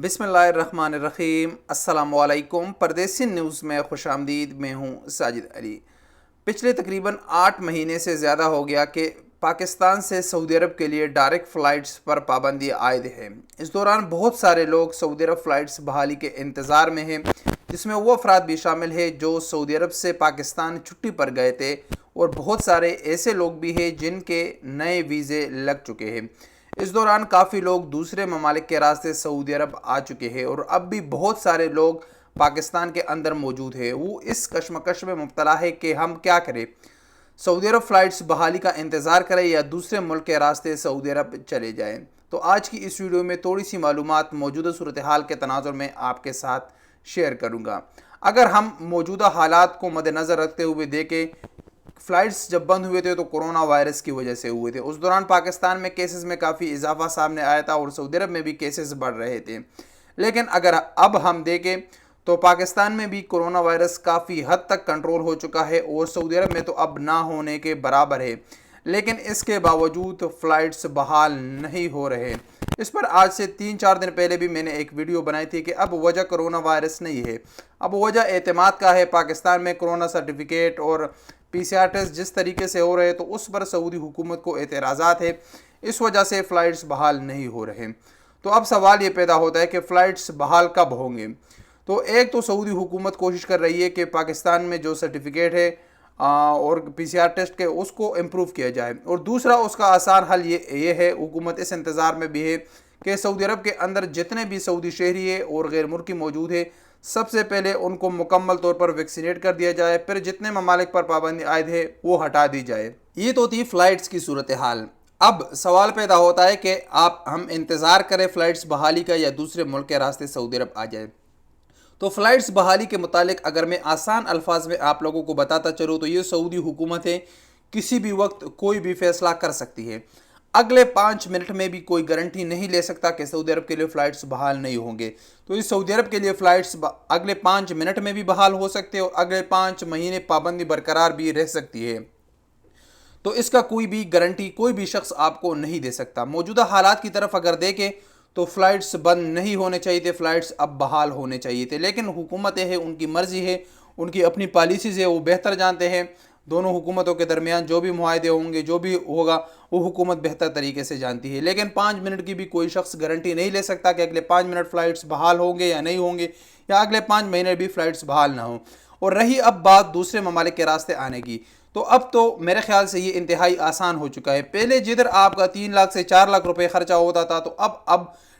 बिस्मिल्लाहिर्रहमानिर्रहीम। अस्सलाम वालेकुम। परदेसी न्यूज़ में खुश आमदीद। मैं हूँ साजिद अली। पिछले तकरीबन 8 महीने से ज़्यादा हो गया कि पाकिस्तान से सऊदी अरब के लिए डायरेक्ट फ़्लाइट्स पर पाबंदी आयद है। इस दौरान बहुत सारे लोग सऊदी अरब फ़्लाइट्स बहाली के इंतज़ार में हैं, जिसमें वो अफराद भी शामिल है जो सऊदी अरब से पाकिस्तान छुट्टी पर गए थे, और बहुत सारे ऐसे लोग भी हैं जिनके नए वीज़े लग चुके हैं। इस दौरान काफ़ी लोग दूसरे ममालिक के रास्ते सऊदी अरब आ चुके हैं, और अब भी बहुत सारे लोग पाकिस्तान के अंदर मौजूद है। वो इस कश्मकश में मुब्तला है कि हम क्या करें, सऊदी अरब फ़्लाइट्स बहाली का इंतज़ार करें या दूसरे मुल्क के रास्ते सऊदी अरब चले जाएं। तो आज की इस वीडियो में थोड़ी सी मालूमात मौजूदा सूरत हाल के तनाजुर में आपके साथ शेयर करूँगा। अगर हम मौजूदा हालात को मद्देनज़र रखते हुए देखें, फ़्लाइट्स जब बंद हुए थे तो कोरोना वायरस की वजह से हुए थे। उस दौरान पाकिस्तान में केसेस में काफ़ी इजाफा सामने आया था और सऊदी अरब में भी केसेस बढ़ रहे थे। लेकिन अगर अब हम देखें तो पाकिस्तान में भी कोरोना वायरस काफ़ी हद तक कंट्रोल हो चुका है और सऊदी अरब में तो अब ना होने के बराबर है। लेकिन इसके बावजूद फ़्लाइट्स बहाल नहीं हो रहे। इस पर आज से 3-4 दिन पहले भी मैंने एक वीडियो बनाई थी कि अब वजह कोरोना वायरस नहीं है, अब वजह एतमाद का है। पाकिस्तान में कोरोना सर्टिफिकेट और PCR टेस्ट जिस तरीके से हो रहे हैं तो उस पर सऊदी हुकूमत को एतराज़ात है, इस वजह से फ़्लाइट्स बहाल नहीं हो रहे। तो अब सवाल ये पैदा होता है कि फ़्लाइट्स बहाल कब होंगे। तो एक तो सऊदी हुकूमत कोशिश कर रही है कि पाकिस्तान में जो सर्टिफिकेट है और PCR टेस्ट के उसको इम्प्रूव किया जाए, और दूसरा उसका आसान हल ये है, हुकूमत इस इंतज़ार में भी है कि सऊदी अरब के अंदर जितने भी सऊदी शहरी है और गैर मुल्की मौजूद है, सबसे पहले उनको मुकम्मल तौर पर वैक्सीनेट कर दिया जाए, फिर जितने ममालिक पर पाबंदी आयद है वो हटा दी जाए। ये तो थी फ़्लाइट्स की सूरत हाल। अब सवाल पैदा होता है कि हम इंतज़ार करें फ़्लाइट्स बहाली का या दूसरे मुल्क के रास्ते सऊदी अरब आ जाए। तो फ़्लाइट्स बहाली के मुतालिक अगर मैं आसान अल्फाज में आप लोगों को बताता चलूँ तो ये सऊदी हुकूमत है, किसी भी वक्त कोई भी फ़ैसला कर सकती है। अगले 5 मिनट में भी कोई गारंटी नहीं ले सकता कि सऊदी अरब के लिए फ़्लाइट्स बहाल नहीं होंगे। तो इस सऊदी अरब के लिए फ़्लाइट्स अगले 5 मिनट में भी बहाल हो सकते हैं और अगले 5 महीने पाबंदी बरकरार भी रह सकती है। तो इसका कोई भी गारंटी कोई भी शख्स आपको नहीं दे सकता। मौजूदा हालात की तरफ अगर देखें तो फ़्लाइट्स बंद नहीं होने चाहिए थे, फ़्लाइट्स अब बहाल होने चाहिए थे। लेकिन हुकूमतें हैं, उनकी मर्ज़ी है, उनकी अपनी पॉलिसीज़ है, वो बेहतर जानते हैं। दोनों हुकूमतों के दरमियान जो भी मुआहदे होंगे, जो भी होगा, वो हुकूमत बेहतर तरीके से जानती है। लेकिन 5 मिनट की भी कोई शख्स गारंटी नहीं ले सकता कि अगले 5 मिनट फ़्लाइट्स बहाल होंगे या नहीं होंगे, या अगले 5 महीने भी फ़्लाइट्स बहाल ना हों। और रही अब बात दूसरे ममालिक के रास्ते आने की, तो अब तो मेरे ख्याल से ये इंतहाई आसान हो चुका है। पहले जिधर आपका 3 लाख से 4 लाख रुपए खर्चा होता था, तो अब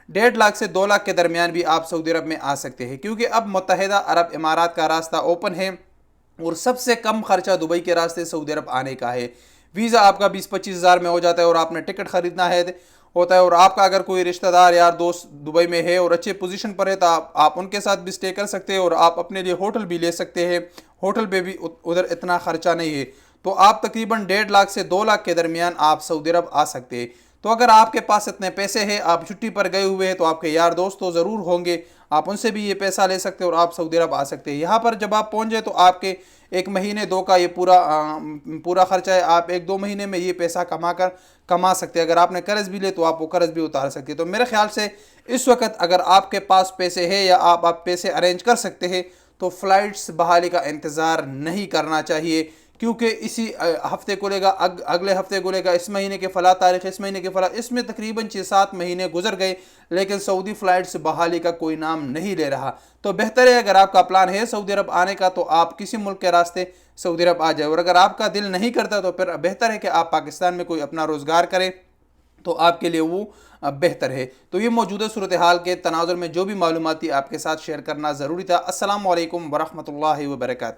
1.5 लाख से 2 लाख के दरमियान भी आप सऊदी अरब में आ सकते हैं, क्योंकि अब मुत्तहिदा अरब इमारात का रास्ता ओपन है और सबसे कम खर्चा दुबई के रास्ते सऊदी अरब आने का है। वीज़ा आपका 20-25 हज़ार में हो जाता है और आपने टिकट ख़रीदना होता है, और आपका अगर कोई रिश्तेदार यार दोस्त दुबई में है और अच्छे पोजीशन पर है तो आप उनके साथ भी स्टे कर सकते हैं, और आप अपने लिए होटल भी ले सकते हैं। होटल पे भी उधर इतना ख़र्चा नहीं है। तो आप तकरीबन 1.5 लाख से 2 लाख के दरमियान आप सऊदी अरब आ सकते हैं। तो अगर आपके पास इतने पैसे हैं, आप छुट्टी पर गए हुए हैं, तो आपके यार दोस्त तो ज़रूर होंगे, आप उनसे भी ये पैसा ले सकते हैं और आप सऊदी अरब आ सकते हैं। यहाँ पर जब आप पहुँच जाए तो आपके 1 महीने 2 का ये पूरा खर्चा है। आप 1-2 महीने में ये पैसा कमा सकते हैं। अगर आपने कर्ज़ भी ले तो आप वो कर्ज़ भी उतार सकते हैं। तो मेरे ख्याल से इस वक्त अगर आपके पास पैसे है या आप पैसे अरेंज कर सकते हैं, तो फ़्लाइट्स बहाली का इंतज़ार नहीं करना चाहिए, क्योंकि इसी हफ्ते को लेगा, अगले हफ्ते को लेगा, इस महीने के फ़ला तारीख़, इस महीने के फ़ला, इसमें तकरीबन 6-7 महीने गुजर गए, लेकिन सऊदी फ़्लाइट्स बहाली का कोई नाम नहीं ले रहा। तो बेहतर है अगर आपका प्लान है सऊदी अरब आने का तो आप किसी मुल्क के रास्ते सऊदी अरब आ जाए, और अगर आपका दिल नहीं करता तो फिर बेहतर है कि आप पाकिस्तान में कोई अपना रोज़गार करें, तो आपके लिए वो बेहतर है। तो ये मौजूदा सूरत हाल के तनाज़ुर में जो भी मालूमात थी आपके साथ शेयर करना ज़रूरी था। अस्सलामु अलैकुम वरहमतुल्लाहि वबरकातुहू।